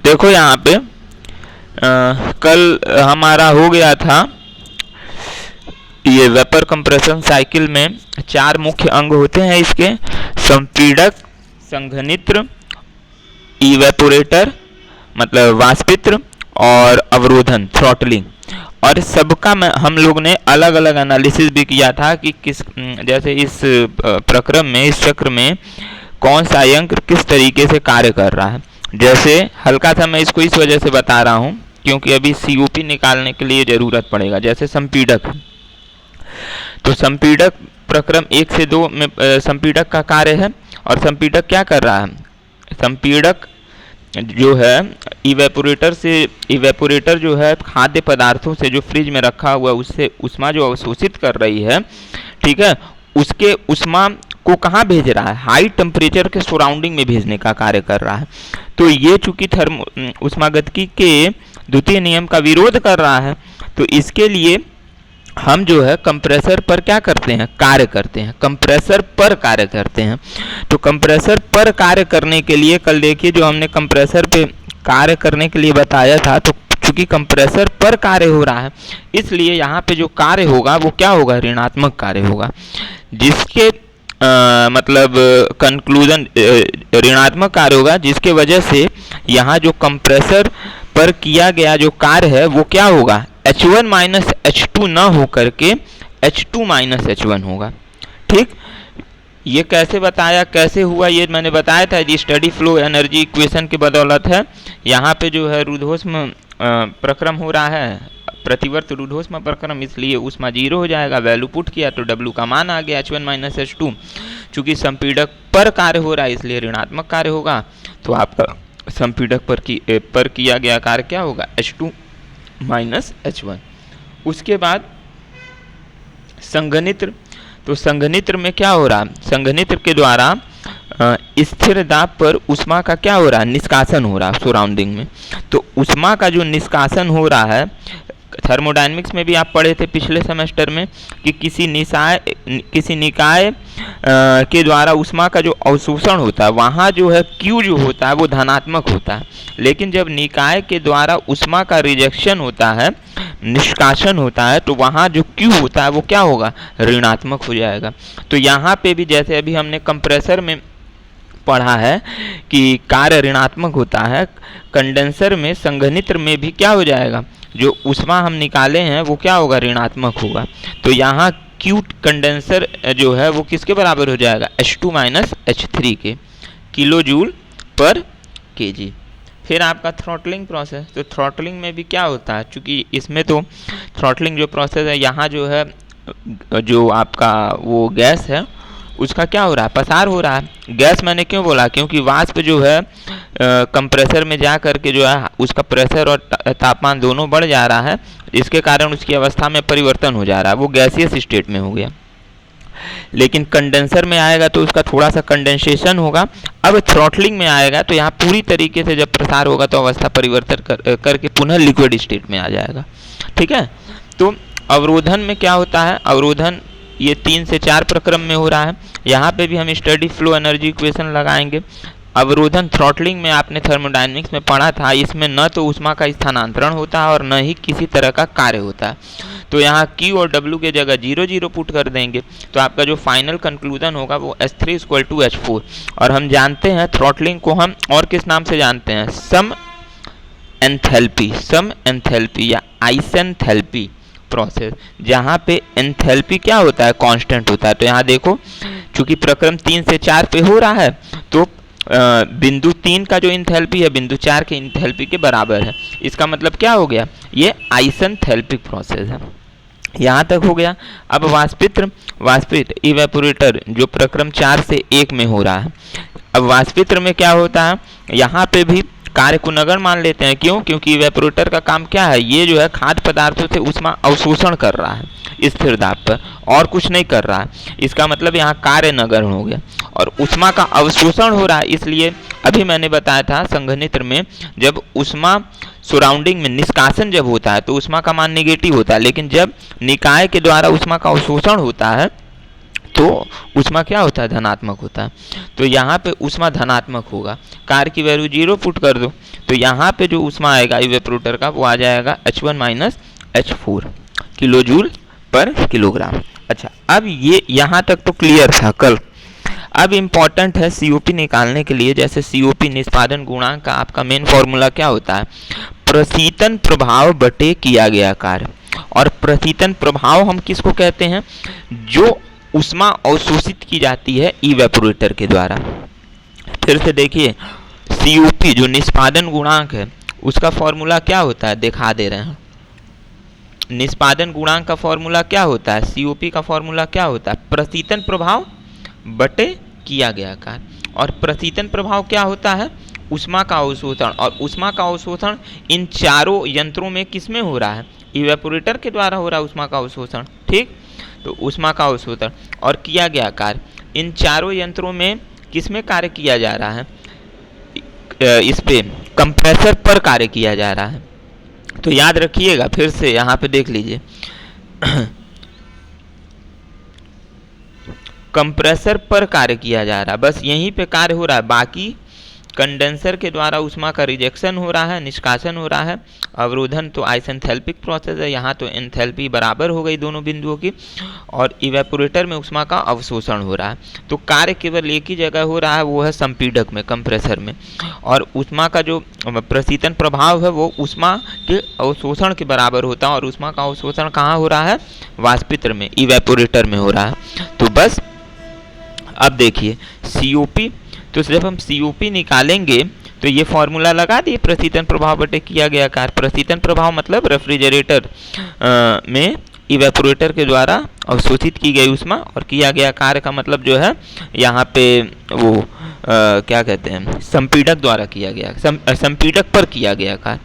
देखो यहाँ पे कल हमारा हो गया था ये वेपर कंप्रेशन साइकिल में 4 मुख्य अंग होते हैं इसके: संपीड़क, संघनित्र, इवेपोरेटर मतलब वाष्पित्र और अवरोधन थ्रॉटलिंग। और सबका हम लोग ने अलग अलग एनालिसिस भी किया था कि किस जैसे इस प्रक्रम में, इस चक्र में कौन सा यंत्र किस तरीके से कार्य कर रहा है। जैसे हल्का सा मैं इसको इस वजह से बता रहा हूँ क्योंकि अभी सीओपी निकालने के लिए ज़रूरत पड़ेगा। जैसे संपीड़क, तो संपीड़क प्रक्रम 1 से 2 में संपीड़क का कार्य है। और संपीड़क क्या कर रहा है? संपीड़क जो है इवेपोरेटर जो है खाद्य पदार्थों से जो फ्रिज में रखा हुआ उससे उष्मा जो अवशोषित कर रही है, ठीक है, उसके उष्मा को कहाँ भेज रहा है? हाई टेम्परेचर के सराउंडिंग में भेजने का कार्य कर रहा है। तो ये चूंकि उष्मागतिकी के द्वितीय नियम का विरोध कर रहा है, तो इसके लिए हम जो है कंप्रेसर पर क्या करते हैं? कार्य करते हैं, कंप्रेसर पर कार्य करते हैं। तो कंप्रेसर पर कार्य करने के लिए कल देखिए जो हमने कंप्रेसर पे कार्य करने के लिए बताया था, तो चूंकि कंप्रेसर पर कार्य हो रहा है इसलिए यहाँ पे जो कार्य होगा वो क्या होगा? ऋणात्मक कार्य होगा, जिसके मतलब कंक्लूजन ऋणात्मक कार्य होगा, जिसके वजह से यहाँ जो कंप्रेसर पर किया गया जो कार्य है वो क्या होगा? H1 माइनस H2 न हो करके H2 माइनस H1 होगा। ठीक, ये कैसे बताया, कैसे हुआ, ये मैंने बताया था। ये स्टडी फ्लो एनर्जी इक्वेशन की बदौलत है। यहाँ पे जो है रुद्धोष्म प्रक्रम हो रहा है, प्रतिवर्त रुद्धोष्म प्रक्रम, इसलिए ऊष्मा 0 हो जाएगा। वैल्यू पुट किया तो W का मान आ गया H1 माइनस H2। चूँकि संपीड़क पर कार्य हो रहा है इसलिए ऋणात्मक कार्य होगा, तो आपका संपीड़क पर किया गया कार्य क्या होगा? H2 minus H1। उसके बाद संघनित्र, तो संघनित्र में क्या हो रहा है? संघनित्र के द्वारा स्थिर दाब पर ऊष्मा का क्या हो रहा है? निष्कासन हो रहा है सराउंडिंग में। तो ऊष्मा का जो निष्कासन हो रहा है, थर्मोडायनेमिक्स में भी आप पढ़े थे पिछले सेमेस्टर में कि किसी निकाय के द्वारा ऊष्मा का जो अवशोषण होता है वहाँ जो है Q जो होता है वो धनात्मक होता है, लेकिन जब निकाय के द्वारा ऊष्मा का रिजेक्शन होता है, निष्कासन होता है, तो वहाँ जो Q होता है वो क्या होगा? ऋणात्मक हो जाएगा। तो यहाँ पे भी जैसे अभी हमने कंप्रेसर में पढ़ा है कि कार्य ऋणात्मक होता है, कंडेंसर में, संघनित्र में भी क्या हो जाएगा? जो ऊष्मा हम निकाले हैं वो क्या होगा? ऋणात्मक होगा। तो यहाँ Q कंडेंसर जो है वो किसके बराबर हो जाएगा? H2 माइनस H3 के, किलो जूल पर kg। फिर आपका थ्रॉटलिंग प्रोसेस, तो थ्रॉटलिंग में भी क्या होता है? चूँकि इसमें तो थ्रॉटलिंग जो प्रोसेस है, यहाँ जो है जो आपका वो गैस है उसका क्या हो रहा है? पसार हो रहा है। गैस मैंने क्यों बोला? क्योंकि वाष्प जो है कंप्रेसर में जा करके जो है उसका प्रेशर और तापमान दोनों बढ़ जा रहा है, इसके कारण उसकी अवस्था में परिवर्तन हो जा रहा है, वो गैसियस स्टेट में हो गया। लेकिन कंडेंसर में आएगा तो उसका थोड़ा सा कंडेंसेशन होगा। अब थ्रॉटलिंग में आएगा तो यहाँ पूरी तरीके से जब प्रसार होगा तो अवस्था परिवर्तन करके पुनः लिक्विड स्टेट में आ जाएगा। ठीक है, तो अवरोधन में क्या होता है? अवरोधन ये 3 से 4 प्रक्रम में हो रहा है। यहाँ पे भी हम स्टडी फ्लो एनर्जी इक्वेशन लगाएंगे। अवरोधन थ्रॉटलिंग में आपने थर्मोडायनेमिक्स में पढ़ा था, इसमें न तो ऊष्मा का स्थानांतरण होता है और न ही किसी तरह का कार्य होता है। तो यहाँ Q और W के जगह 0 0 पुट कर देंगे तो आपका जो फाइनल कंक्लूजन होगा वो H3 = H4। और हम जानते हैं थ्रॉटलिंग को हम और किस नाम से जानते हैं? सम एंथैल्पी या आइसेंथैल्पी प्रोसेस, जहाँ पे एंथैल्पी क्या होता है? कांस्टेंट होता है। तो यहाँ देखो चूंकि प्रक्रम 3 से 4 पे हो रहा है तो बिंदु 3 का जो एंथैल्पी है बिंदु 4 के एंथैल्पी के बराबर है। इसका मतलब क्या हो गया? ये आइसेंथैल्पिक प्रोसेस है। यहाँ तक हो गया। अब वाष्पित्र इवेपोरेटर जो प्रक्रम 4 से 1 में हो रहा है। अब वाष्पित्र में क्या होता है? यहाँ पे भी कार्य को नगण्य मान लेते हैं। क्यों? क्योंकि इवेपोरेटर का काम क्या है? ये जो है खाद्य पदार्थों से ऊष्मा अवशोषण कर रहा है स्थिर दाब पर, और कुछ नहीं कर रहा है। इसका मतलब यहाँ कार्य नगण्य हो गया और ऊष्मा का अवशोषण हो रहा है। इसलिए अभी मैंने बताया था संघनित्र में जब ऊष्मा सराउंडिंग में निष्कासन जब होता है तो ऊष्मा का मान नेगेटिव होता है, लेकिन जब निकाय के द्वारा ऊष्मा का अवशोषण होता है तो ऊष्मा क्या होता है, धनात्मक होता है। तो यहाँ पे ऊष्मा धनात्मक होगा, कार्य की वैल्यू 0 पुट कर दो, तो यहाँ पे जो ऊष्मा आएगा इवेपोरेटर का वो आ जाएगा H1 minus H4 kilo joule पर किलोग्राम। अच्छा, अब ये यहाँ तक तो क्लियर था कल। अब इम्पॉर्टेंट है COP निकालने के लिए। जैसे COP निष्पादन गुणांक का आपका मेन फॉर्मूला क्या होता है, प्रशीतन प्रभाव बटे किया गया कार्य। और प्रशीतन प्रभाव हम किसको कहते हैं, जो ऊष्मा अवशोषित की जाती है इवेपोरेटर के द्वारा। फिर से देखिए, COP जो निष्पादन गुणांक है उसका फॉर्मूला क्या होता है, दिखा दे रहे हैं। निष्पादन गुणांक का फॉर्मूला क्या होता है, COP का फॉर्मूला क्या होता है, प्रशीतन प्रभाव बटे किया गया कार्य। और प्रशीतन प्रभाव क्या होता है, ऊष्मा का अवशोषण। और ऊष्मा का अवशोषण इन चारों यंत्रों में किस में हो रहा है, इवेपोरेटर के द्वारा हो रहा है ऊष्मा का अवशोषण। ठीक, तो ऊष्मा का अवशोषण और किया गया कार्य, इन चारों यंत्रों में किस में कार्य किया जा रहा है, इस पे कंप्रेसर पर कार्य किया जा रहा है। तो याद रखिएगा, फिर से यहाँ पे देख लीजिए कंप्रेसर पर कार्य किया जा रहा है, बस यहीं पे कार्य हो रहा है। बाकी कंडेंसर के द्वारा ऊष्मा का रिजेक्शन हो रहा है, निष्कासन हो रहा है। अवरोधन तो आइसेंथैल्पिक प्रोसेस है, यहाँ तो एंथैल्पी बराबर हो गई दोनों बिंदुओं की। और इवेपोरेटर में ऊष्मा का अवशोषण हो रहा है। तो कार्य केवल एक ही जगह हो रहा है, वो है संपीडक में, कंप्रेसर में। और ऊष्मा का जो प्रशीतन प्रभाव है वो ऊष्मा के अवशोषण के बराबर होता है। और ऊष्मा का अवशोषण कहाँ हो रहा है, वाष्पित्र में, इवेपोरेटर में हो रहा है। तो बस अब देखिए COP, तो जब हम COP निकालेंगे तो ये फॉर्मूला लगा दिए, प्रशीतन प्रभाव बटे किया गया कार्य। प्रशीतन प्रभाव मतलब रेफ्रिजरेटर में इवेपोरेटर के द्वारा अवशोषित की गई ऊष्मा, और किया गया कार्य का मतलब जो है यहाँ पे वो क्या कहते हैं, संपीडक द्वारा किया गया, संपीडक पर किया गया कार्य।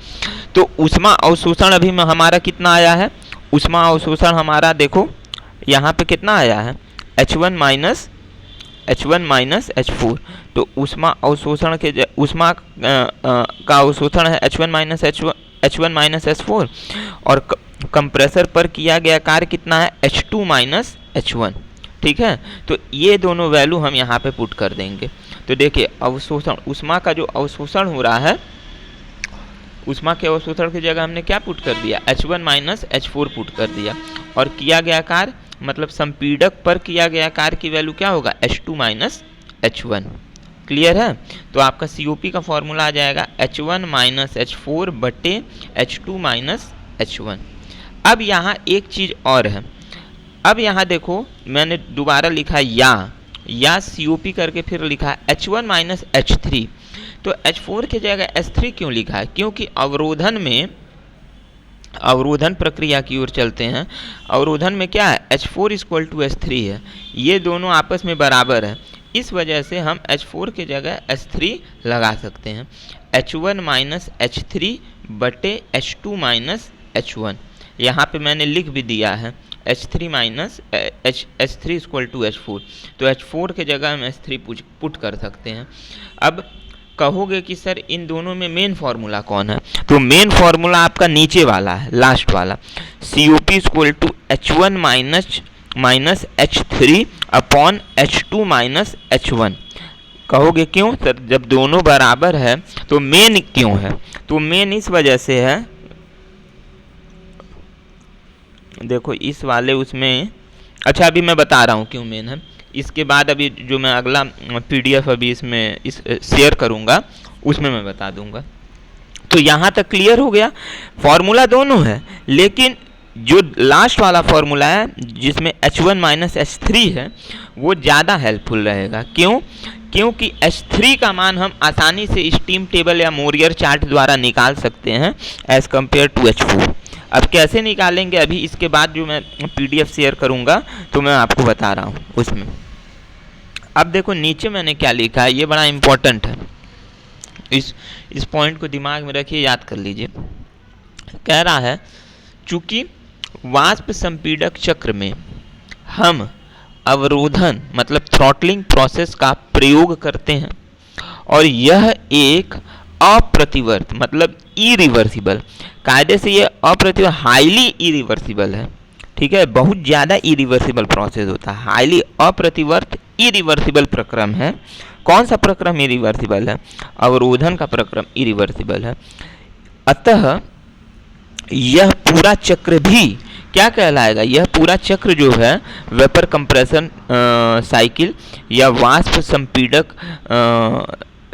तो ऊष्मा अवशोषण अभी में हमारा कितना आया है, ऊष्मा अवशोषण हमारा देखो यहाँ पे कितना आया है, H1 माइनस H4। तो ऊष्मा अवशोषण के ऊष्मा का अवशोषण है H1 माइनस H4, और कंप्रेसर पर किया गया कार्य कितना है, H2 माइनस H1। ठीक है, तो ये दोनों वैल्यू हम यहाँ पे पुट कर देंगे। तो देखिए अवशोषण, ऊष्मा का जो अवशोषण हो रहा है, ऊष्मा के अवशोषण की जगह हमने क्या पुट कर दिया, H1 माइनस H4 पुट कर दिया। और किया गया कार्य मतलब संपीडक पर किया गया कार्य की वैल्यू क्या होगा, H2 माइनस H1। क्लियर है। तो आपका COP का फॉर्मूला आ जाएगा H1 माइनस H4 बटे H2 माइनस H1। अब यहाँ एक चीज़ और है, अब यहाँ देखो मैंने दोबारा लिखा या COP करके फिर लिखा H1 माइनस H3। तो H4 की जगह H3 क्यों लिखा है, क्योंकि अवरोधन प्रक्रिया की ओर चलते हैं। अवरोधन में क्या है, H4 इक्वल टू H3 है, ये दोनों आपस में बराबर है। इस वजह से हम H4 की जगह H3 लगा सकते हैं। H1 माइनस H3 बटे H2 माइनस H1, यहाँ पे मैंने लिख भी दिया है H3 minus H3 equal to H4। तो H4 के जगह हम H3 पुट कर सकते हैं। अब कहोगे कि सर इन दोनों में मेन फार्मूला कौन है, तो मेन फार्मूला आपका नीचे वाला है, लास्ट वाला, COP equal to H1 minus H3 upon H2 minus H1। कहोगे क्यों सर, जब दोनों बराबर है तो मेन क्यों है, तो मेन इस वजह से है, देखो इस वाले उसमें, अच्छा अभी मैं बता रहा हूँ क्यों मेन है। इसके बाद अभी जो मैं अगला PDF अभी इसमें शेयर करूँगा उसमें मैं बता दूँगा। तो यहाँ तक क्लियर हो गया, फॉर्मूला दोनों है, लेकिन जो लास्ट वाला फॉर्मूला है जिसमें H1 माइनस H3 है वो ज़्यादा हेल्पफुल रहेगा। क्यों, क्योंकि H3 का मान हम आसानी से स्टीम टेबल या मोरियर चार्ट द्वारा निकाल सकते हैं एज़ कम्पेयर टू H4। अब कैसे निकालेंगे अभी इसके बाद जो मैं PDF शेयर करूंगा तो मैं आपको बता रहा हूं उसमें। अब देखो नीचे मैंने क्या लिखा है, ये बड़ा इम्पोर्टेंट है, इस पॉइंट को दिमाग में रखिए, याद कर लीजिए। कह रहा है चूंकि वाष्प संपीड़क चक्र में हम अवरोधन मतलब थ्रॉटलिंग प्रोसेस का प्रयोग करते हैं और यह एक अप्रतिवर्त मतलब इरिवर्सिबल, कायदे से ये अप्रतिवर्त हाईली इरिवर्सिबल है, ठीक है, बहुत ज़्यादा इरिवर्सिबल प्रोसेस होता है, हाईली अप्रतिवर्त इरिवर्सिबल प्रक्रम है। कौन सा प्रक्रम इरिवर्सिबल है? अवरोधन का प्रक्रम इरिवर्सिबल है। अतः यह पूरा चक्र भी क्या कहलाएगा? यह पूरा चक्र जो है वेपर कंप्रेशन साइकिल या वाष्प संपीड़क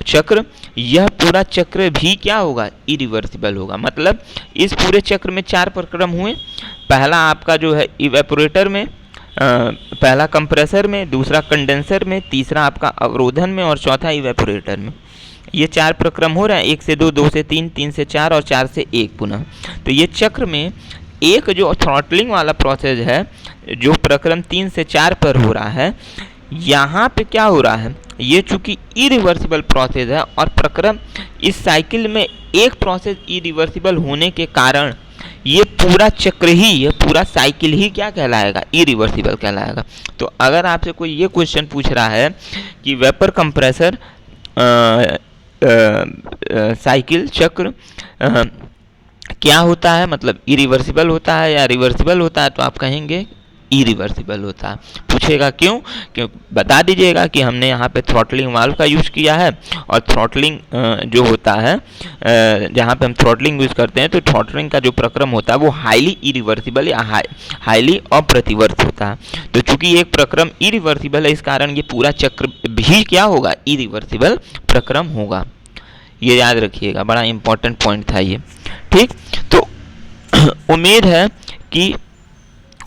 चक्र, यह पूरा चक्र भी क्या होगा? इरिवर्सिबल होगा। मतलब इस पूरे चक्र में 4 प्रक्रम हुए। पहला आपका जो है इवेपोरेटर में, पहला कंप्रेसर में, दूसरा कंडेंसर में, तीसरा आपका अवरोधन में और चौथा इवेपोरेटर में। ये 4 प्रक्रम हो रहे हैं, 1 से 2, 2 से 3, 3 से 4 और 4 से 1 पुनः। तो ये चक्र में एक जो थ्रॉटलिंग वाला प्रोसेस है जो प्रक्रम 3 से 4 पर हो रहा है, यहाँ पे क्या हो रहा है? ये चूंकि इरिवर्सिबल प्रोसेस है और प्रक्रम इस साइकिल में एक प्रोसेस इरिवर्सिबल होने के कारण ये पूरा चक्र ही, ये पूरा साइकिल ही क्या कहलाएगा? इरिवर्सिबल कहलाएगा। तो अगर आपसे कोई ये क्वेश्चन पूछ रहा है कि वेपर कंप्रेसर साइकिल चक्र क्या होता है, मतलब इरिवर्सिबल होता है या रिवर्सिबल होता है, तो आप कहेंगे इरिवर्सिबल होता है। पूछेगा क्यों? क्यों बता दीजिएगा कि हमने यहाँ पे थ्रॉटलिंग वाल्व का यूज़ किया है और थ्रॉटलिंग जो होता है, जहाँ पे हम थ्रॉटलिंग यूज़ करते हैं, तो थ्रॉटलिंग का जो प्रक्रम होता है वो हाईली इरिवर्सिबल या हाईली अप्रतिवर्त होता है। तो चूंकि एक प्रक्रम इरिवर्सिबल है, इस कारण ये पूरा चक्र भी क्या होगा? इरिवर्सिबल प्रक्रम होगा। ये याद रखिएगा, बड़ा इंपॉर्टेंट पॉइंट था ये। ठीक, तो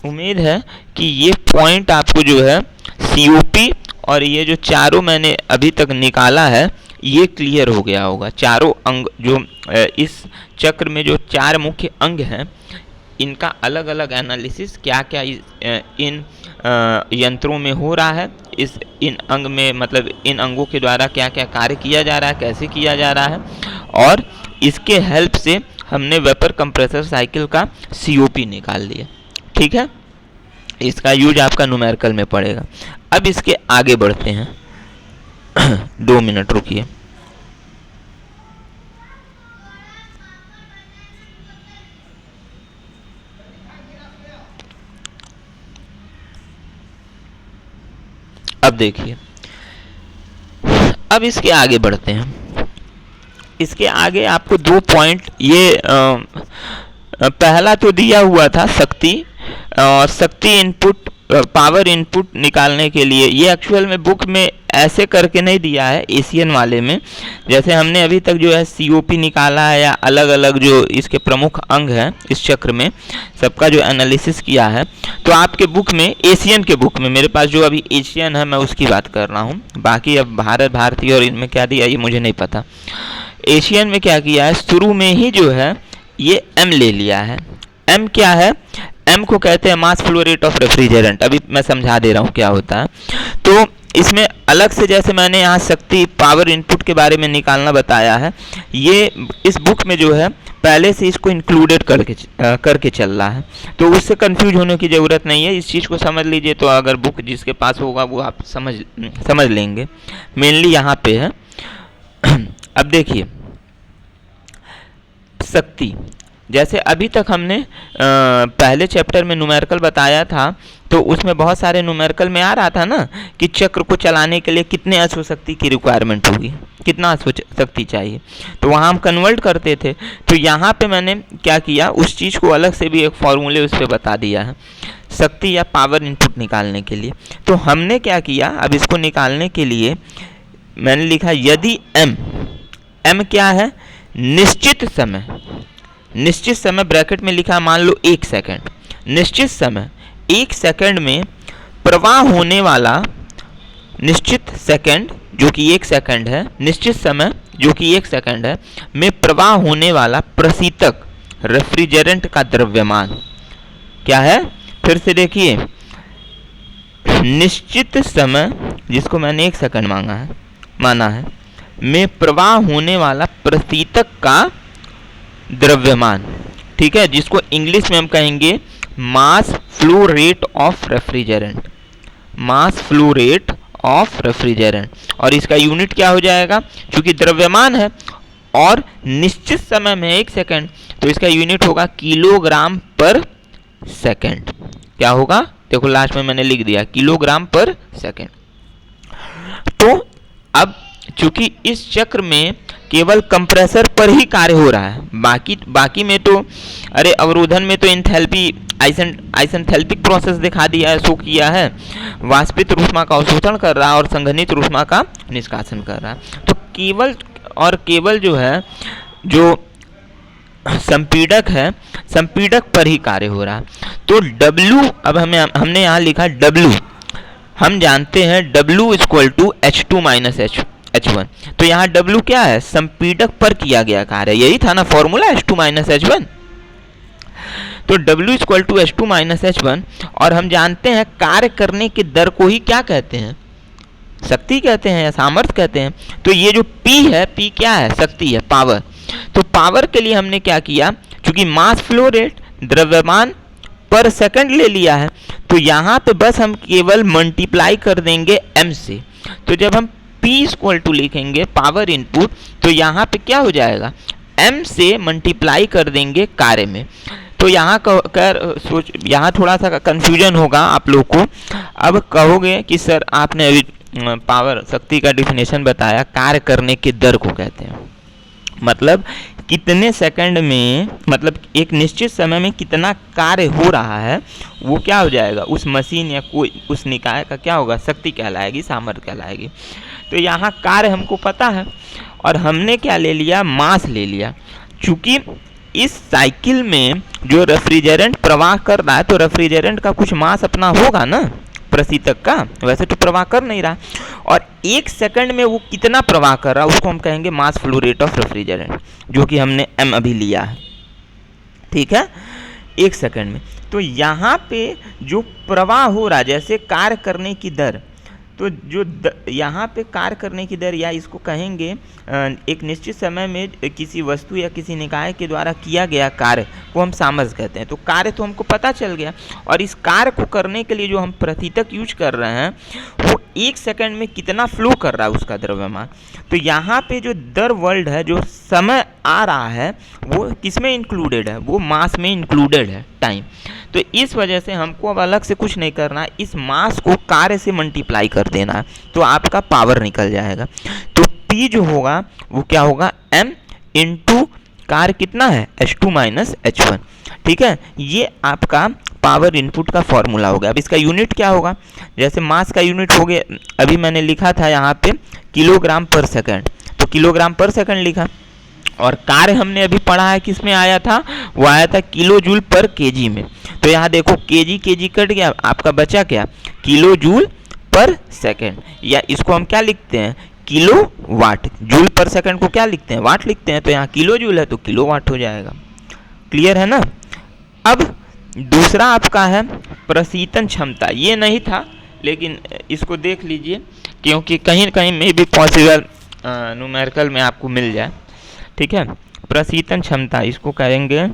उम्मीद है कि ये पॉइंट आपको जो है सीओपी और ये जो चारों मैंने अभी तक निकाला है ये क्लियर हो गया होगा। चारों अंग जो इस चक्र में जो 4 मुख्य अंग हैं, इनका अलग अलग एनालिसिस क्या क्या इन यंत्रों में हो रहा है, इन अंग में, मतलब इन अंगों के द्वारा क्या क्या कार्य किया जा रहा है, कैसे किया जा रहा है, और इसके हेल्प से हमने वेपर कंप्रेसर साइकिल का सीओपी निकाल लिया। ठीक है, इसका यूज आपका न्यूमेरिकल में पड़ेगा। अब इसके आगे बढ़ते हैं। 2 मिनट रुकिए। अब देखिए, अब इसके आगे बढ़ते हैं। इसके आगे आपको 2 पॉइंट, ये पहला तो दिया हुआ था शक्ति और शक्ति इनपुट, पावर इनपुट निकालने के लिए। ये एक्चुअल में बुक में ऐसे करके नहीं दिया है, एशियन वाले में। जैसे हमने अभी तक जो है सीओपी निकाला है या अलग अलग जो इसके प्रमुख अंग हैं इस चक्र में, सबका जो एनालिसिस किया है, तो आपके बुक में, एशियन के बुक में, मेरे पास जो अभी एशियन है मैं उसकी बात कर रहा हूँ। बाकी अब भारत, भारतीय और इनमें क्या दिया ये मुझे नहीं पता। एशियन में क्या किया है, शुरू में ही जो है ये एम ले लिया है। एम क्या है? एम को कहते हैं mass flow rate of refrigerant. अभी मैं समझा दे रहा हूँ क्या होता है। तो इसमें अलग से, जैसे मैंने यहाँ शक्ति पावर इनपुट के बारे में निकालना बताया है, ये इस बुक में जो है पहले से इसको इंक्लूडेड करके चल रहा है, तो उससे कंफ्यूज होने की ज़रूरत नहीं है। इस चीज़ को समझ लीजिए, तो अगर बुक जिसके पास होगा वो आप समझ लेंगे। मेनली यहाँ पे है। अब देखिए, शक्ति, जैसे अभी तक हमने पहले चैप्टर में न्यूमेरिकल बताया था, तो उसमें बहुत सारे न्यूमेरिकल में आ रहा था ना कि चक्र को चलाने के लिए कितने अश्व शक्ति की रिक्वायरमेंट होगी, कितना अश्व शक्ति चाहिए, तो वहाँ हम कन्वर्ट करते थे। तो यहाँ पे मैंने क्या किया, उस चीज़ को अलग से भी एक फॉर्मूले उस पर बता दिया है, शक्ति या पावर इनपुट निकालने के लिए। तो हमने क्या किया, अब इसको निकालने के लिए मैंने लिखा यदि एम क्या है, निश्चित समय ब्रैकेट में लिखा, मान लो 1 सेकंड, निश्चित समय 1 सेकंड में प्रवाह होने वाला, निश्चित सेकंड जो कि 1 सेकंड है, निश्चित समय जो कि 1 सेकंड है में प्रवाह होने वाला प्रशीतक रेफ्रिजरेंट का द्रव्यमान क्या है? फिर से देखिए, निश्चित समय जिसको मैंने 1 सेकंड माना है में प्रवाह होने वाला प्रशीतक का द्रव्यमान, ठीक है, जिसको इंग्लिश में हम कहेंगे mass flow rate of refrigerant, mass flow rate of refrigerant. और इसका यूनिट क्या हो जाएगा, क्योंकि द्रव्यमान है और निश्चित समय में 1 सेकंड, तो इसका यूनिट होगा किलोग्राम पर सेकंड, क्या होगा, देखो लास्ट में मैंने लिख दिया किलोग्राम पर सेकेंड। तो अब चूंकि इस चक्र में केवल कंप्रेसर पर ही कार्य हो रहा है, बाकी में तो अरे अवरोधन में तो एंथैल्पी आइसेंथैल्पिक प्रोसेस दिखा दिया है, शो किया है, वाष्पित ऊष्मा का अवशोषण कर रहा है और संघनित ऊष्मा का निष्कासन कर रहा है। तो केवल जो है जो संपीड़क है, संपीड़क पर ही कार्य हो रहा है। तो W अब हमने यहाँ लिखा W, हम जानते हैं W equal to H2 minus H1। तो यहाँ W क्या है, संपीड़क पर किया गया कार्य, यही था ना फॉर्मूला H2 माइनस H1। तो W equal to H2 minus H1, और हम जानते हैं कार्य करने की दर को ही क्या कहते हैं, शक्ति कहते हैं या सामर्थ्य कहते हैं। तो ये जो P है, P क्या है, शक्ति है, पावर। तो पावर के लिए हमने क्या किया, क्योंकि मास फ्लो रेट द्रव्यमान पर सेकंड ले लिया है, तो यहाँ पे बस हम केवल मल्टीप्लाई कर देंगे m से। तो जब हम P इक्वल टू लिखेंगे पावर इनपुट, तो यहाँ पे क्या हो जाएगा, m से मल्टीप्लाई कर देंगे कार्य में। तो यहाँ यहाँ थोड़ा सा कंफ्यूजन होगा आप लोग को। अब कहोगे कि सर आपने अभी पावर शक्ति का डिफिनेशन बताया, कार्य करने की दर को कहते हैं, मतलब कितने सेकंड में, मतलब एक निश्चित समय में कितना कार्य हो रहा है, वो क्या हो जाएगा, उस मशीन या कोई उस निकाय का क्या होगा, शक्ति कहलाएगी, सामर्थ्य कहलाएगी। तो यहाँ कार्य हमको पता है और हमने क्या ले लिया, मास ले लिया। चूंकि इस साइकिल में जो रेफ्रिजरेंट प्रवाह कर रहा है, तो रेफ्रिजरेंट का कुछ मास अपना होगा ना प्रशीतक का, वैसे तो प्रवाह कर नहीं रहा, और एक सेकंड में वो कितना प्रवाह कर रहा है उसको हम कहेंगे mass flow rate of refrigerant, जो कि हमने m अभी लिया है, ठीक है, एक सेकंड में। तो यहाँ पे जो प्रवाह हो रहा है, जैसे कार्य करने की दर, तो जो यहाँ पे कार्य करने की दर, या इसको कहेंगे एक निश्चित समय में किसी वस्तु या किसी निकाय के द्वारा किया गया कार्य को हम सामर्थ्य कहते हैं। तो कार्य तो हमको पता चल गया, और इस कार्य को करने के लिए जो हम प्रतितक यूज कर रहे हैं, वो एक सेकंड में कितना फ्लो कर रहा है उसका द्रव्यमान। तो यहाँ पे जो दर वर्ल्ड है, जो समय आ रहा है, वो किस में इंक्लूडेड है, वो मास में इंक्लूडेड है, टाइम। तो इस वजह से हमको अब अलग से कुछ नहीं करना है, इस मास को कार्य से मल्टीप्लाई कर देना है, तो आपका पावर निकल जाएगा। तो P जो होगा वो क्या होगा, M इंटू कार्य कितना है, H2 माइनस H1, ठीक है। ये आपका पावर इनपुट का फॉर्मूला हो गया। अब इसका यूनिट क्या होगा, जैसे मास का यूनिट हो गया, अभी मैंने लिखा था यहाँ पे किलोग्राम पर सेकंड, तो किलोग्राम पर सेकंड लिखा, और कार्य हमने अभी पढ़ा है किस में आया था, वो आया था किलो जूल पर केजी में। तो यहाँ देखो केजी कट गया, आपका बचा क्या, किलो जूल पर सेकंड, या इसको हम क्या लिखते हैं, kilowatt. Joule per second को क्या लिखते हैं, वाट लिखते हैं, तो यहाँ किलो जूल है तो किलो वाट हो जाएगा। क्लियर है ना। अब दूसरा आपका है प्रशीतन क्षमता, ये नहीं था लेकिन इसको देख लीजिए, क्योंकि कहीं न कहीं में भी पॉसिबल न्यूमेरिकल में आपको मिल जाए, ठीक है। प्रशीतन क्षमता इसको कहेंगे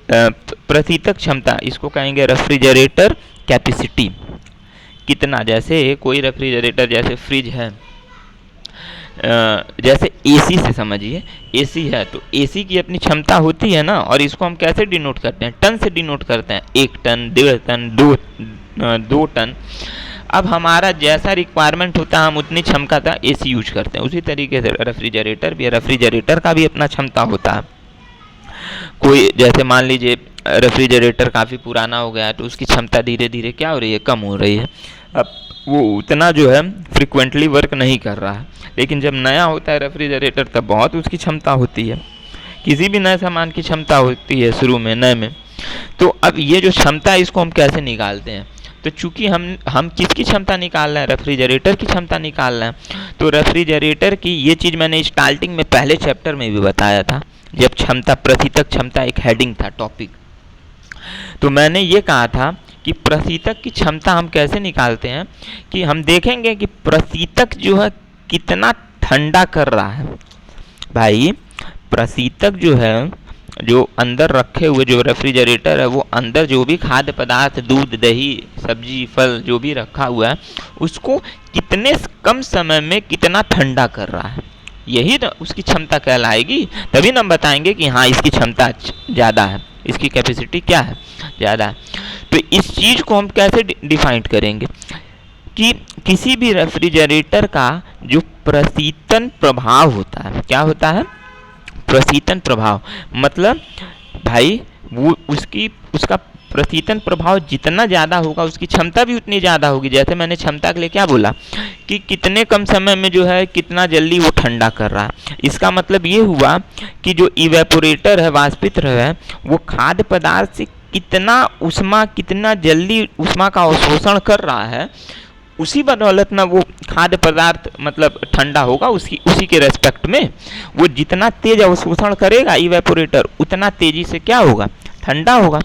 प्रशीतक क्षमता इसको कहेंगे रेफ्रिजरेटर कैपेसिटी। कितना, जैसे कोई रेफ्रिजरेटर, जैसे फ्रिज है, जैसे एसी से समझिए, एसी है तो एसी की अपनी क्षमता होती है ना, और इसको हम कैसे डिनोट करते हैं, टन से डिनोट करते हैं, 1 टन, 1.5 टन, 2 टन। अब हमारा जैसा रिक्वायरमेंट होता है हम उतनी क्षमता का एसी यूज करते हैं, उसी तरीके से रेफ्रिजरेटर भी है, रेफ्रिजरेटर का भी अपना क्षमता होता है। कोई जैसे मान लीजिए रेफ्रिजरेटर काफ़ी पुराना हो गया है, तो उसकी क्षमता धीरे धीरे क्या हो रही है, कम हो रही है, अब वो उतना जो है फ्रिक्वेंटली वर्क नहीं कर रहा है। लेकिन जब नया होता है रेफ्रिजरेटर तब बहुत उसकी क्षमता होती है, किसी भी नए सामान की क्षमता होती है शुरू में, नए में। तो अब ये जो क्षमता है इसको हम कैसे निकालते हैं, तो चूंकि हम किसकी क्षमता निकाल रहे हैं, रेफ्रिजरेटर की क्षमता निकाल रहे हैं। तो रेफ्रिजरेटर की ये चीज़ मैंने स्टार्टिंग में पहले चैप्टर में भी बताया था, जब क्षमता प्रशीतक क्षमता एक हेडिंग था, टॉपिक। तो मैंने ये कहा था कि प्रशीतक की क्षमता हम कैसे निकालते हैं, कि हम देखेंगे कि प्रशीतक जो है कितना ठंडा कर रहा है। भाई प्रशीतक जो है, जो अंदर रखे हुए जो रेफ्रिजरेटर है, वो अंदर जो भी खाद्य पदार्थ, दूध, दही, सब्जी, फल जो भी रखा हुआ है, उसको कितने कम समय में कितना ठंडा कर रहा है, यही ना उसकी क्षमता कहलाएगी। तभी ना हम बताएंगे कि हाँ इसकी क्षमता ज़्यादा है, इसकी कैपेसिटी क्या है, ज़्यादा है। तो इस चीज़ को हम कैसे डिफाइन करेंगे कि किसी भी रेफ्रिजरेटर का जो प्रशीतन प्रभाव होता है, क्या होता है, प्रशीतन प्रभाव, मतलब भाई वो उसका प्रशीतन प्रभाव जितना ज़्यादा होगा उसकी क्षमता भी उतनी ज़्यादा होगी। जैसे मैंने क्षमता के लिए क्या बोला कि कितने कम समय में जो है कितना जल्दी वो ठंडा कर रहा है। इसका मतलब ये हुआ कि जो इवेपोरेटर है, वाष्पित्र है, वो खाद्य पदार्थ से कितना जल्दी ऊष्मा का अवशोषण कर रहा है, उसी बदौलत ना वो खाद्य पदार्थ मतलब ठंडा होगा। उसी के रेस्पेक्ट में वो जितना तेज अवशोषण करेगा इवेपोरेटर, उतना तेजी से क्या होगा, ठंडा होगा।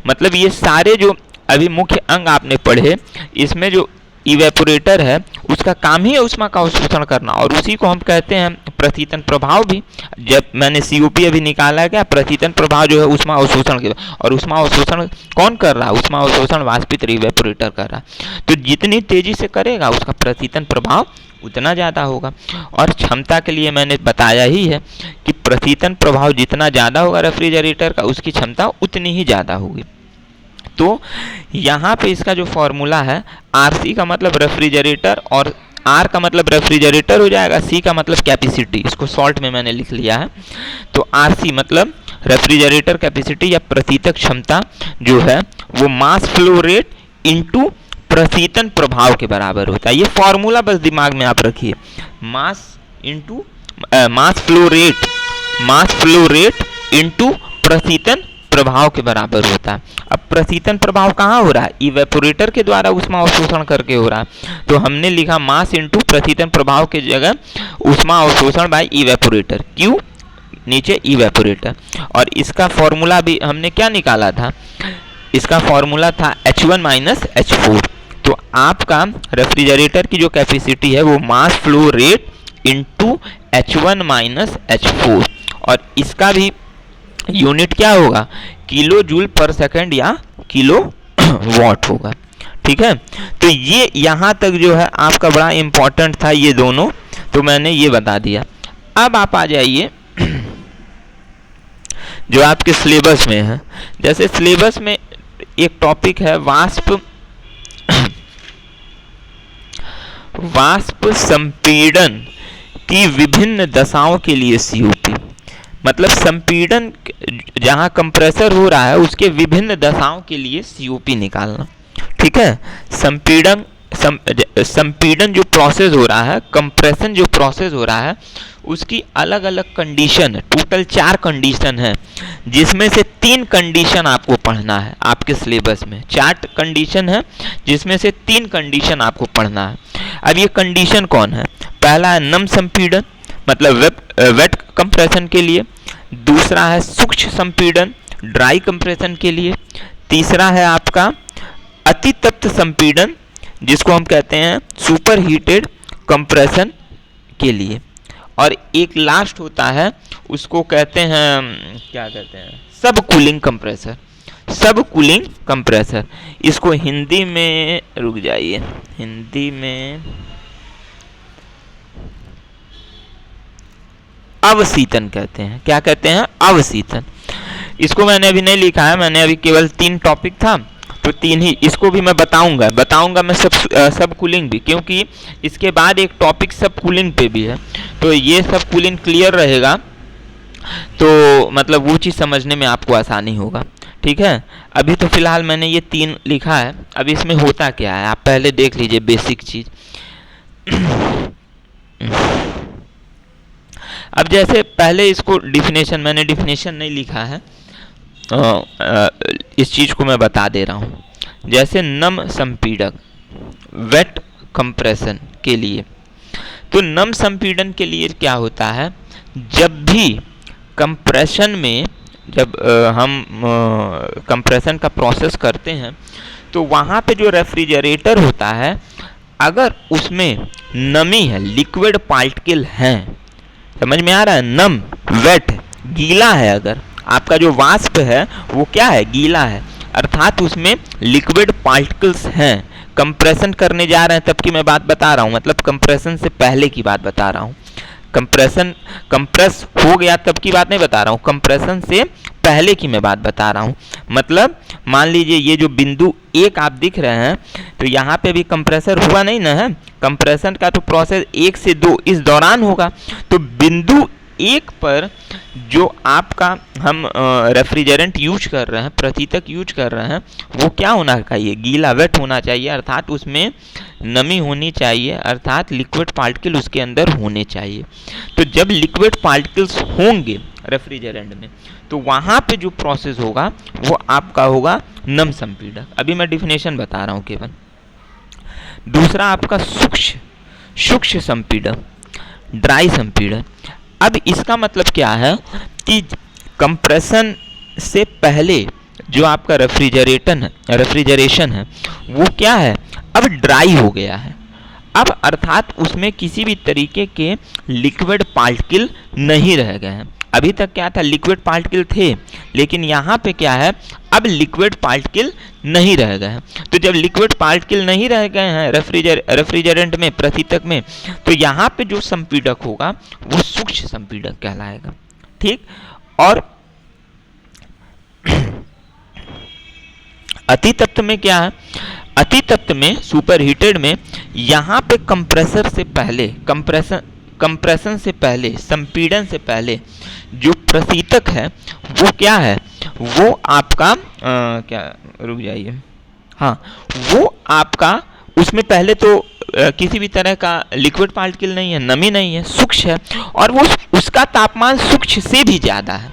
मतलब ये सारे जो अभी मुख्य अंग आपने पढ़े, इसमें जो इवेपोरेटर है उसका काम ही है ऊष्मा का अवशोषण करना, और उसी को हम कहते हैं प्रशीतन प्रभाव भी। जब मैंने COP अभी निकाला है, क्या प्रशीतन प्रभाव जो है ऊष्मा अवशोषण के, और ऊष्मा अवशोषण कौन कर रहा है, ऊष्मा अवशोषण वाष्पित्र इवेपोरेटर कर रहा है। तो जितनी तेजी से करेगा उसका प्रशीतन प्रभाव उतना ज़्यादा होगा। और क्षमता के लिए मैंने बताया ही है कि प्रशीतन प्रभाव जितना ज़्यादा होगा रेफ्रिजरेटर का, उसकी क्षमता उतनी ही ज़्यादा होगी। तो यहाँ पे इसका जो फॉर्मूला है, RC का मतलब रेफ्रिजरेटर, और R का मतलब रेफ्रिजरेटर हो जाएगा, C का मतलब कैपेसिटी, इसको शॉर्ट में मैंने लिख लिया है। तो RC मतलब रेफ्रिजरेटर कैपेसिटी या प्रशीतक क्षमता जो है वो मास फ्लो रेट इनटू प्रशीतन प्रभाव के बराबर होता है। ये फॉर्मूला बस दिमाग में आप रखिए, मास फ्लो रेट इनटू प्रशीतन प्रभाव के बराबर होता है। अब प्रशीतन प्रभाव कहाँ हो रहा है, इवेपोरेटर के द्वारा ऊष्मा अवशोषण करके हो रहा है। तो हमने लिखा मास इनटू प्रशीतन प्रभाव के जगह ऊष्मा अवशोषण बाय इवेपोरेटर, क्यू नीचे इवेपोरेटर। और इसका फॉर्मूला भी हमने क्या निकाला था, इसका फॉर्मूला था H1 माइनस H4। तो आपका रेफ्रिजरेटर की जो कैपेसिटी है वो mass flow rate into H1 minus H4, और इसका भी यूनिट क्या होगा, किलो जूल पर सेकंड या किलो वॉट होगा। ठीक है, तो ये यहाँ तक जो है आपका बड़ा इंपॉर्टेंट था ये दोनों, तो मैंने ये बता दिया। अब आप आ जाइए जो आपके सिलेबस में है। जैसे सिलेबस में एक टॉपिक है वाष्प संपीड़न की विभिन्न दशाओं के लिए COP, मतलब संपीड़न जहाँ कंप्रेसर हो रहा है उसके विभिन्न दशाओं के लिए COP निकालना। ठीक है, संपीड़न जो प्रोसेस हो रहा है, कंप्रेशन जो प्रोसेस हो रहा है, उसकी अलग अलग कंडीशन है। टोटल 4 कंडीशन है, जिसमें से 3 कंडीशन आपको पढ़ना है। आपके सिलेबस में 4 कंडीशन है, जिसमें से 3 कंडीशन आपको पढ़ना है। अब ये कंडीशन कौन है, पहला है नम संपीड़न, मतलब वेट कंप्रेशन के लिए। दूसरा है सूक्ष्म संपीड़न, ड्राई कंप्रेशन के लिए। तीसरा है आपका अतितप्त संपीड़न, जिसको हम कहते हैं सुपर हीटेड कंप्रेशन के लिए। और एक लास्ट होता है, उसको कहते हैं, क्या कहते हैं, सब कूलिंग कंप्रेसर। सब कूलिंग कंप्रेसर, इसको हिंदी में, रुक जाइए, हिंदी में अवशीतन कहते हैं। क्या कहते हैं, अवशीतन। इसको मैंने अभी नहीं लिखा है, मैंने अभी केवल 3 टॉपिक था, तो 3 ही, इसको भी मैं बताऊंगा मैं सब कूलिंग भी, क्योंकि इसके बाद एक टॉपिक सब कूलिंग पे भी है। तो ये सब कूलिंग क्लियर रहेगा तो मतलब वो चीज़ समझने में आपको आसानी होगा। ठीक है, अभी तो फिलहाल मैंने ये 3 लिखा है। अब इसमें होता क्या है आप पहले देख लीजिए बेसिक चीज़। अब जैसे पहले इसको मैंने डिफिनेशन नहीं लिखा है, इस चीज़ को मैं बता दे रहा हूँ। जैसे नम संपीड़क, वेट कंप्रेशन के लिए, तो नम संपीड़न के लिए क्या होता है, जब भी कंप्रेशन में हम कंप्रेशन का प्रोसेस करते हैं, तो वहाँ पे जो रेफ्रिजरेटर होता है, अगर उसमें नमी है, लिक्विड पार्टिकल हैं, समझ में आ रहा है, नम, वेट, गीला है, अगर आपका जो वाष्प है वो क्या है, गीला है, अर्थात उसमें लिक्विड पार्टिकल्स हैं, कंप्रेशन करने जा रहे हैं, तब की मैं बात बता रहा हूँ, मतलब कंप्रेशन से पहले की बात बता रहा हूँ। कंप्रेस हो गया तब की बात नहीं बता रहा हूँ, कंप्रेशन से पहले की मैं बात बता रहा हूँ। मतलब मान लीजिए ये जो बिंदु 1 आप दिख रहे हैं, तो यहाँ पे भी कंप्रेसर हुआ नहीं ना है, कंप्रेशन का तो प्रोसेस 1 से 2 इस दौरान होगा। तो बिंदु 1 पर जो आपका हम रेफ्रिजरेंट यूज कर रहे हैं, प्रशीतक यूज कर रहे हैं, वो क्या होना चाहिए, गीला, वेट होना चाहिए, अर्थात उसमें नमी होनी चाहिए, अर्थात लिक्विड पार्टिकल उसके अंदर होने चाहिए। तो जब लिक्विड पार्टिकल्स होंगे रेफ्रिजरेंट में, तो वहाँ पे जो प्रोसेस होगा वो आपका होगा नम संपीड़क। अभी मैं डिफिनेशन बता रहा हूँ केवल। दूसरा आपका सूक्ष्म संपीड़क, ड्राई संपीड़न। अब इसका मतलब क्या है कि कंप्रेशन से पहले जो आपका रेफ्रिजरेशन है वो क्या है, अब ड्राई हो गया है। अब अर्थात उसमें किसी भी तरीके के लिक्विड पार्टिकल नहीं रह गए हैं। अभी तक क्या था, लिक्विड पार्टिकल थे, लेकिन यहाँ पे क्या है, अब लिक्विड पार्टिकल नहीं रह गए हैं। तो जब लिक्विड पार्टिकल नहीं रह गए हैं रेफ्रिजरेंट में, प्रशीतक में, तो यहाँ पे जो संपीड़क होगा वो सूक्ष्म संपीड़क कहलाएगा। ठीक। और अतितप्त में क्या है, अतितप्त में, सुपर हीटेड में, यहाँ पे कंप्रेसर से पहले, कंप्रेशन से पहले, संपीड़न से पहले जो प्रशीतक है वो क्या है, वो आपका क्या, रुक जाइए, हाँ, वो आपका उसमें पहले तो किसी भी तरह का लिक्विड पार्टिकल नहीं है, नमी नहीं है, सूक्ष्म है, और वो उसका तापमान सूक्ष्म से भी ज़्यादा है।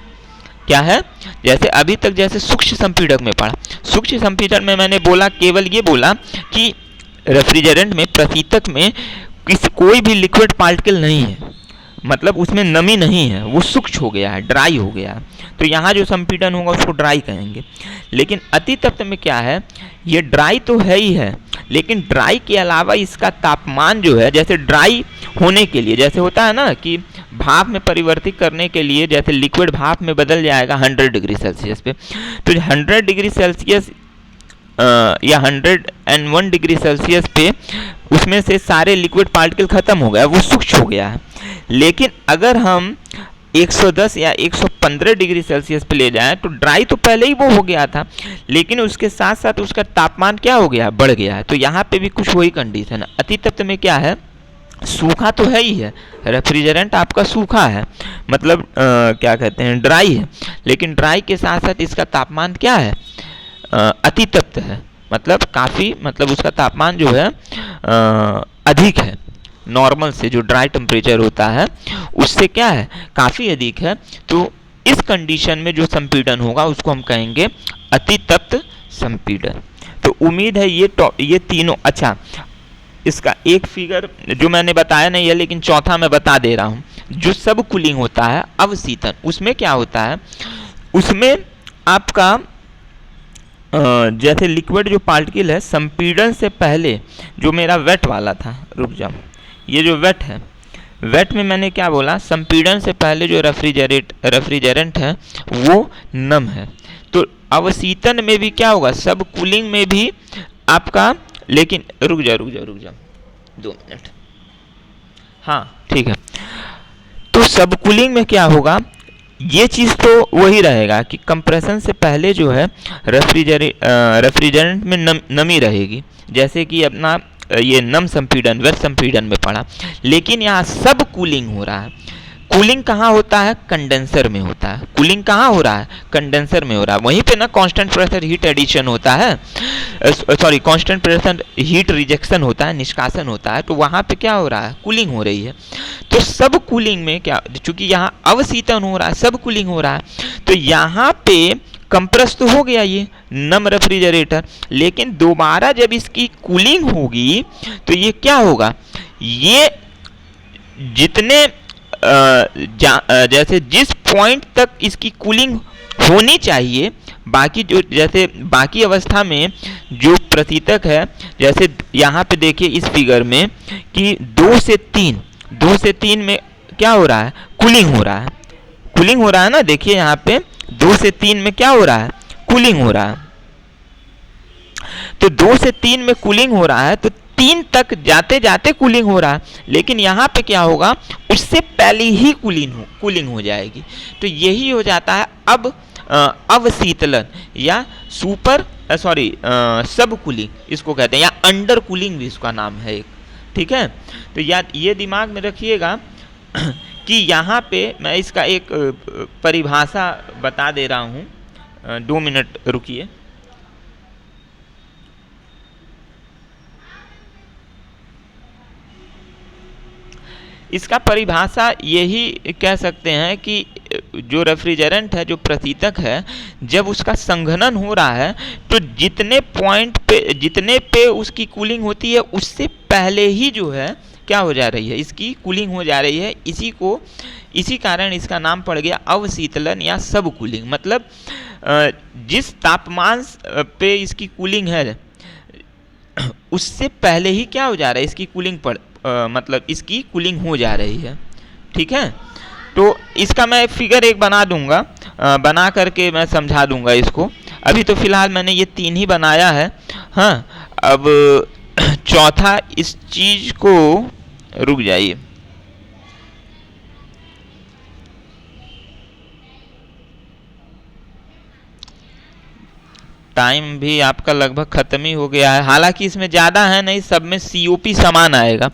क्या है, जैसे अभी तक जैसे सूक्ष्म संपीड़क में पढ़ा, सूक्ष्म संपीड़न में मैंने बोला, केवल ये बोला कि रेफ्रिजरेंट में, प्रशीतक में कोई भी लिक्विड पार्टिकल नहीं है, मतलब उसमें नमी नहीं है, वो सूक्ष्म हो गया है, ड्राई हो गया है। तो यहाँ जो संपीड़न होगा उसको ड्राई कहेंगे। लेकिन अतितप्त में क्या है, ये ड्राई तो है ही है, लेकिन ड्राई के अलावा इसका तापमान जो है, जैसे ड्राई होने के लिए, जैसे होता है ना कि भाप में परिवर्तित करने के लिए, जैसे लिक्विड भाप में बदल जाएगा 100 डिग्री सेल्सियस पे, तो 100 डिग्री सेल्सियस या 101 डिग्री सेल्सियस पे उसमें से सारे लिक्विड पार्टिकल खत्म हो गया, वो सूक्ष्म हो गया है। लेकिन अगर हम 110 या 115 डिग्री सेल्सियस पे ले जाएं, तो ड्राई तो पहले ही वो हो गया था, लेकिन उसके साथ साथ उसका तापमान क्या हो गया, बढ़ गया है। तो यहाँ पे भी कुछ वही कंडीशन है। अतितप्त में क्या है, सूखा तो है ही है, रेफ्रिजरेंट आपका सूखा है, मतलब क्या कहते हैं, ड्राई है, लेकिन ड्राई के साथ साथ इसका तापमान क्या है, अतितप्त है, मतलब काफ़ी, मतलब उसका तापमान जो है अधिक है, नॉर्मल से जो ड्राई टेम्परेचर होता है उससे क्या है, काफ़ी अधिक है। तो इस कंडीशन में जो संपीड़न होगा उसको हम कहेंगे अतितप्त संपीड़न। तो उम्मीद है ये तीनों, अच्छा, इसका एक फिगर जो मैंने बताया नहीं है, लेकिन चौथा मैं बता दे रहा हूँ। जो सब कूलिंग होता है, अवशीतन, उसमें क्या होता है, उसमें आपका जैसे लिक्विड जो पार्टिकल है, संपीड़न से पहले जो मेरा वेट वाला था, रुक जाओ, ये जो वेट है, वेट में मैंने क्या बोला, संपीड़न से पहले जो रेफ्रिजरेंट है वो नम है। तो अवशीतन में भी क्या होगा, सब कूलिंग में भी आपका, लेकिन रुक जा 2 मिनट, हाँ ठीक है। तो सब कूलिंग में क्या होगा, ये चीज़ तो वही रहेगा कि कंप्रेशन से पहले जो है रेफ्रिजरेंट में नमी रहेगी, जैसे कि अपना ये नम संपीड़न, वेट संपीड़न में पड़ा। लेकिन यहाँ सब कूलिंग हो रहा है। कूलिंग कहाँ होता है, कंडेंसर में होता है। कूलिंग कहाँ हो रहा है, कंडेंसर में हो रहा है। वहीं पे ना कांस्टेंट प्रेशर हीट एडिशन होता है, sorry constant pressure heat rejection होता है, निष्कासन होता है। तो वहाँ पे क्या हो रहा है, कूलिंग हो रही है। तो सब कूलिंग में क्या, चूंकि यहाँ अवशीतन हो रहा है, सब कूलिंग हो रहा है, तो यहाँ पे कंप्रेस तो हो गया ये नम रेफ्रिजरेटर, लेकिन दोबारा जब इसकी कूलिंग होगी तो ये क्या होगा, ये जितने जैसे जिस पॉइंट तक इसकी कूलिंग होनी चाहिए, बाकी जो, जैसे बाकी अवस्था में जो प्रशीतक है, जैसे यहाँ पे देखिए इस फिगर में कि 2 से 3 में क्या हो रहा है, कूलिंग हो रहा है, कूलिंग हो रहा है ना। देखिए यहाँ पे 2 से 3 में क्या हो रहा है, कूलिंग हो रहा है। तो 2 से 3 में कूलिंग हो रहा है, तो 3 तक जाते जाते कूलिंग हो रहा है, लेकिन यहाँ पे क्या होगा, उससे पहले ही कूलिंग हो जाएगी। तो यही हो जाता है। अब अवशीतलन या सब कूलिंग इसको कहते हैं, या अंडर कूलिंग भी इसका नाम है एक। ठीक है, तो याद ये दिमाग में रखिएगा कि यहाँ पे मैं इसका एक परिभाषा बता दे रहा हूँ। 2 मिनट रुकिए। इसका परिभाषा यही कह सकते हैं कि जो रेफ्रिजरेंट है, जो प्रशीतक है, जब उसका संघनन हो रहा है तो जितने पे उसकी कूलिंग होती है उससे पहले ही जो है क्या हो जा रही है, इसकी कूलिंग हो जा रही है। इसी कारण इसका नाम पड़ गया अवशीतलन या सब कूलिंग। मतलब जिस तापमान पे इसकी कूलिंग है उससे पहले ही क्या हो जा रहा है, इसकी कूलिंग मतलब इसकी कूलिंग हो जा रही है। ठीक है, तो इसका मैं फिगर एक बना दूंगा, बना करके मैं समझा दूंगा इसको। अभी तो फिलहाल मैंने ये 3 ही बनाया है। हाँ, अब चौथा इस चीज को, रुक जाइए, टाइम भी आपका लगभग ख़त्म ही हो गया है। हालांकि इसमें ज़्यादा है नहीं, सब में COP समान आएगा,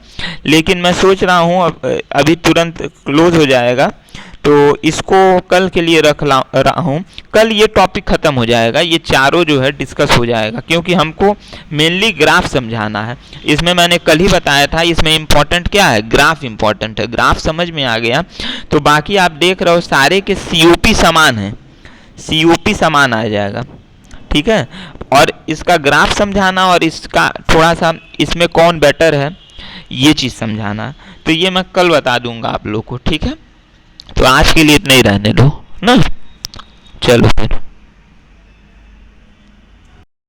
लेकिन मैं सोच रहा हूँ अभी तुरंत क्लोज हो जाएगा तो इसको कल के लिए रख रहा हूँ। कल ये टॉपिक ख़त्म हो जाएगा, ये चारों जो है डिस्कस हो जाएगा, क्योंकि हमको मेनली ग्राफ समझाना है। इसमें मैंने कल ही बताया था, इसमें इम्पोर्टेंट क्या है, ग्राफ इम्पोर्टेंट है। ग्राफ समझ में आ गया तो बाकी आप देख रहे हो सारे के COP समान है, COP समान आ जाएगा। ठीक है, और इसका ग्राफ समझाना और इसका थोड़ा सा इसमें कौन बेटर है ये चीज़ समझाना, तो ये मैं कल बता दूंगा आप लोग को। ठीक है, तो आज के लिए इतना ही रहने दो ना, चलो फिर।